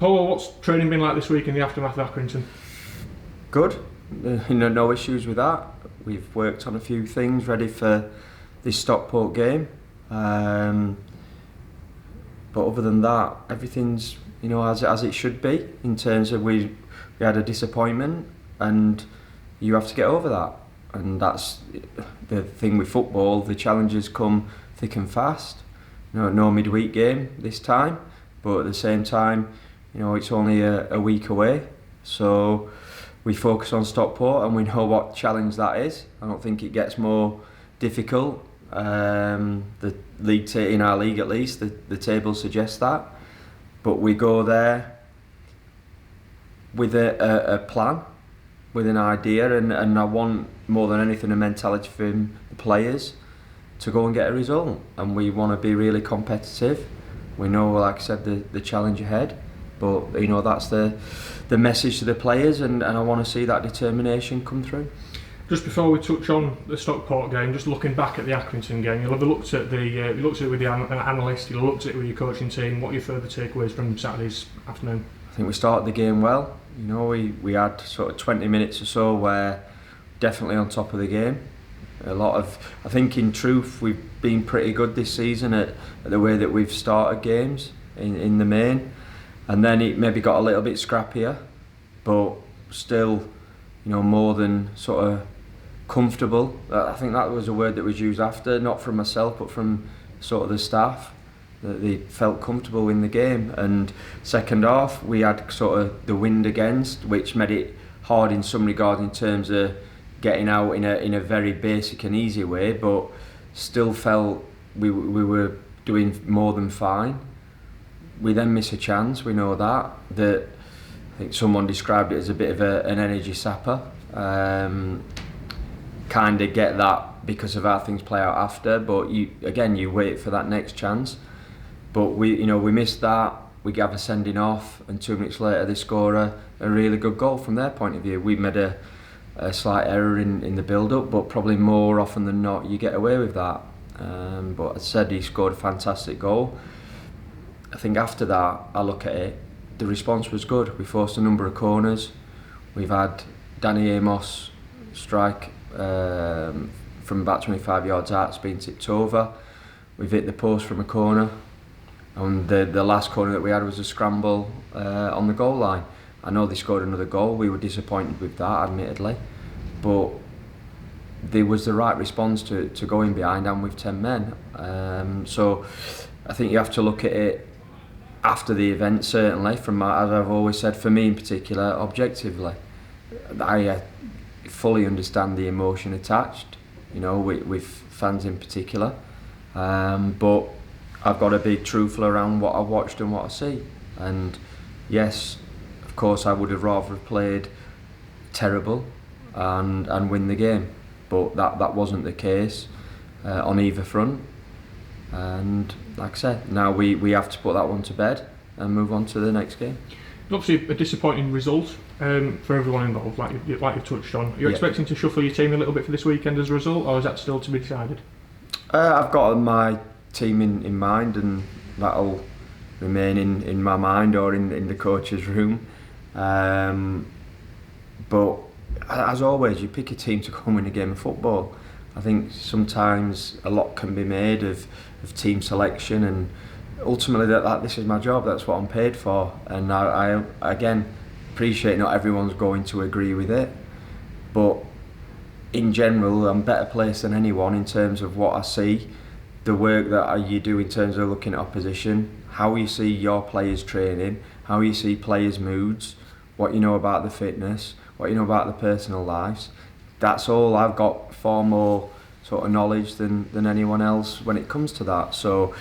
Paul, what's training been like this week in the aftermath of Accrington? Good, no issues with that. We've worked on a few things ready for this Stockport game. But other than that, everything's as it should be. In terms of we had a disappointment, and you have to get over that. And that's the thing with football. The challenges come thick and fast. No midweek game this time, but at the same time, it's only a week away. So we focus on Stockport, and we know what challenge that is. I don't think it gets more difficult. The league, in our league at least, the table suggests that. But we go there with a plan, with an idea, and I want more than anything a mentality from the players to go and get a result. And we want to be really competitive. We know, like I said, the challenge ahead. But that's the message to the players, and I want to see that determination come through. Just before we touch on the Stockport game, just looking back at the Accrington game, you'll have looked at it with the analyst, you'll have looked at it with your coaching team. What are your further takeaways from Saturday's afternoon? I think we started the game well. We had sort of 20 minutes or so where definitely on top of the game. I think in truth we've been pretty good this season at the way that we've started games in the main. And then it maybe got a little bit scrappier, but still, more than sort of comfortable. I think that was a word that was used after, not from myself, but from sort of the staff, that they felt comfortable in the game. And second half, we had sort of the wind against, which made it hard in some regard in terms of getting out in a very basic and easy way, but still felt we were doing more than fine. We then miss a chance, we know that I think someone described it as a bit of an energy sapper. Kind of get that because of how things play out after, but you wait for that next chance. But we missed that, we gave a sending off, and 2 minutes later they score a really good goal from their point of view. We made a slight error in the build-up, but probably more often than not you get away with that. But as I said, he scored a fantastic goal. I think after that, I look at it, the response was good. We forced a number of corners. We've had Danny Amos strike from about 25 yards out, it's been tipped over. We've hit the post from a corner, and the last corner that we had was a scramble on the goal line. I know they scored another goal, we were disappointed with that, admittedly, but there was the right response to going behind and with 10 men. So I think you have to look at it after the event, certainly, as I've always said, for me in particular, objectively. I fully understand the emotion attached, with fans in particular, but I've got to be truthful around what I watched and what I see. And yes, of course I would have rather played terrible and win the game, but that wasn't the case on either front. And like I said, now we have to put that one to bed and move on to the next game. Obviously a disappointing result for everyone involved, like you've touched on. Are you expecting to shuffle your team a little bit for this weekend as a result, or is that still to be decided? I've got my team in mind, and that'll remain in my mind or in the coach's room. But as always, you pick a team to go and win a game of football. I think sometimes a lot can be made of team selection, and ultimately that this is my job, that's what I'm paid for. And I again appreciate not everyone's going to agree with it, but in general I'm better placed than anyone in terms of what I see, the work that you do in terms of looking at opposition, how you see your players training, how you see players' moods, what you know about the fitness, what you know about the personal lives. That's all. I've got far more sort of knowledge than anyone else when it comes to that. So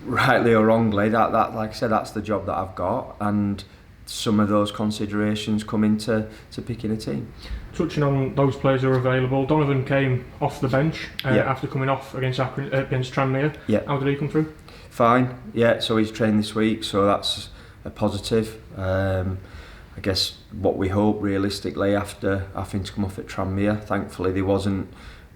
rightly or wrongly, that like I said, that's the job that I've got, and some of those considerations come into picking a team. Touching on those players who are available, Donovan came off the bench after coming off against Tranmere. Yeah. How did he come through? Fine. Yeah. So he's trained this week, so that's a positive. I guess what we hope realistically after having to come off at Tranmere, thankfully there wasn't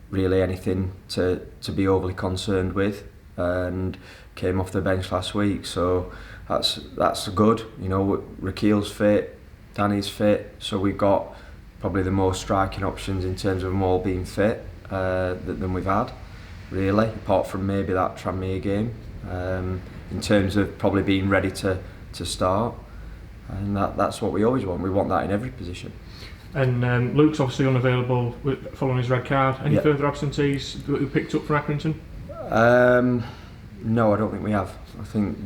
really anything to be overly concerned with. and came off the bench last week. So that's good. You know, Rakeel's fit, Danny's fit, so we've got probably the most striking options in terms of them all being fit than we've had, really, apart from maybe that Tranmere game, in terms of probably being ready to start. And that's what we always want. We want that in every position. And Luke's obviously unavailable following his red card. Any further absentees that we picked up from Accrington? No, I don't think we have. I think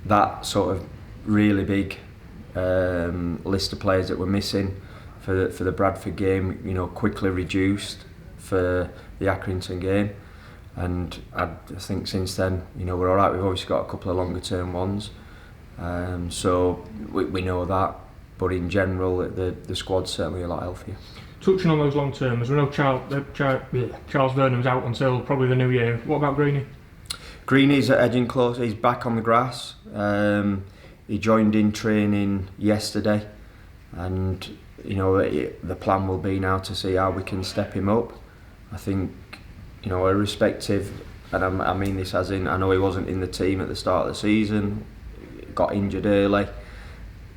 that sort of really big list of players that we're missing for the Bradford game, you know, quickly reduced for the Accrington game. And I think since then, you know, we're all right. We've obviously got a couple of longer term ones. So we know that, but in general the squad's certainly a lot healthier. Touching on those long termers, we know Charles Vernon's out until probably the new year. What about Greenie? Greenie's edging close. He's back on the grass. He joined in training yesterday, and you know the plan will be now to see how we can step him up. I think, you know, irrespective, and I mean this as in, I know he wasn't in the team at the start of the season, got injured early,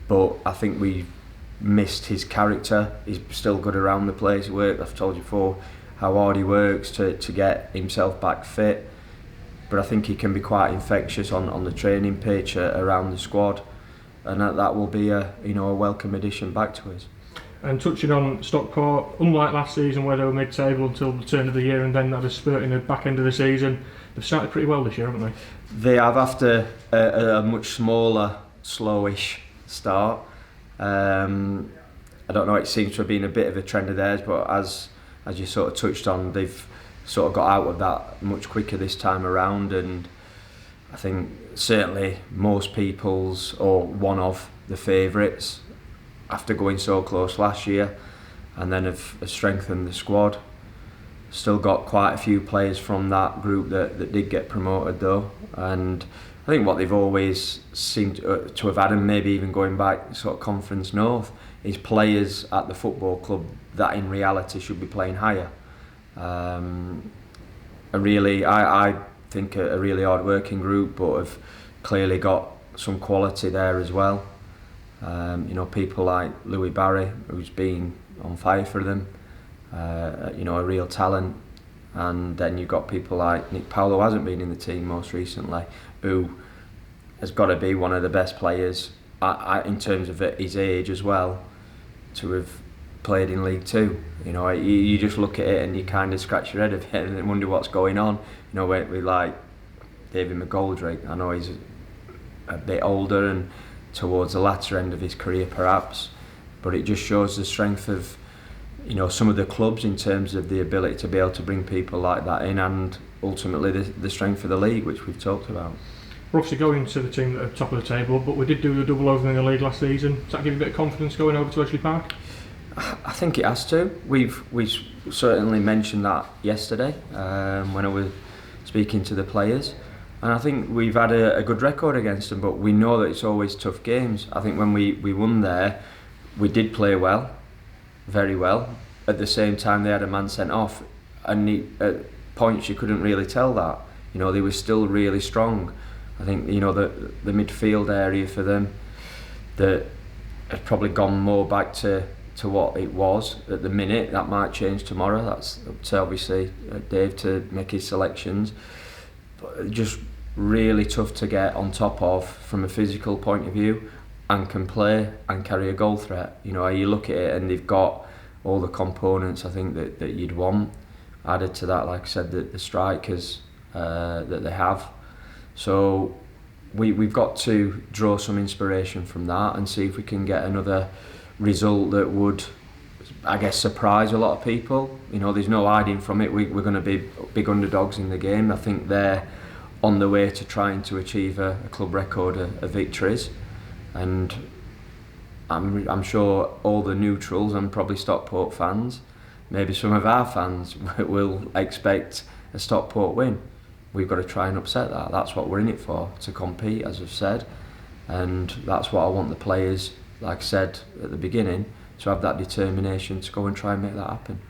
but I think we missed his character. He's still good around the place. I've told you before how hard he works to get himself back fit, but I think he can be quite infectious on the training pitch around the squad, and that will be a welcome addition back to us. And touching on Stockport, unlike last season where they were mid-table until the turn of the year and then had a spurt in the back end of the season, they've started pretty well this year, haven't they? They have, after a much smaller, slowish start. I don't know, it seems to have been a bit of a trend of theirs, but as you sort of touched on, they've sort of got out of that much quicker this time around, and I think certainly most people's, or one of the favourites, after going so close last year, and then have strengthened the squad. Still got quite a few players from that group that did get promoted though, and I think what they've always seemed to have had, and maybe even going back sort of Conference North, is players at the football club that in reality should be playing higher. I think a really hard working group, but have clearly got some quality there as well. You know, people like Louis Barry, who's been on fire for them, you know, a real talent. And then you've got people like Nick Powell, who hasn't been in the team most recently, who has got to be one of the best players in terms of his age as well, to have played in League Two. You know, you just look at it and you kind of scratch your head a bit and wonder what's going on. You know, we like David McGoldrick. I know he's a bit older and towards the latter end of his career perhaps, but it just shows the strength of, you know, some of the clubs in terms of the ability to be able to bring people like that in, and ultimately the strength of the league, which we've talked about. We're obviously going to the team at the top of the table, but we did do a double over in the league last season. Does that give you a bit of confidence going over to Edgeley Park? I think it has to. We've certainly mentioned that yesterday when I was speaking to the players. And I think we've had a good record against them, but we know that it's always tough games. I think when we won there, we did play well, very well. At the same time, they had a man sent off, and at points you couldn't really tell that. You know, they were still really strong. I think, you know, the midfield area for them that has probably gone more back to what it was at the minute. That might change tomorrow. That's up to obviously Dave to make his selections. But just really tough to get on top of from a physical point of view, and can play and carry a goal threat. You know, you look at it and they've got all the components I think that you'd want. Added to that, like I said, the strikers that they have. So we've got to draw some inspiration from that and see if we can get another result that would, I guess, surprise a lot of people. You know, there's no hiding from it. We're going to be big underdogs in the game. I think they're on the way to trying to achieve a club record of victories, and I'm sure all the neutrals and probably Stockport fans, maybe some of our fans, will expect a Stockport win. We've got to try and upset that. That's what we're in it for, to compete, as I've said, and that's what I want the players, like I said at the beginning, to have that determination to go and try and make that happen.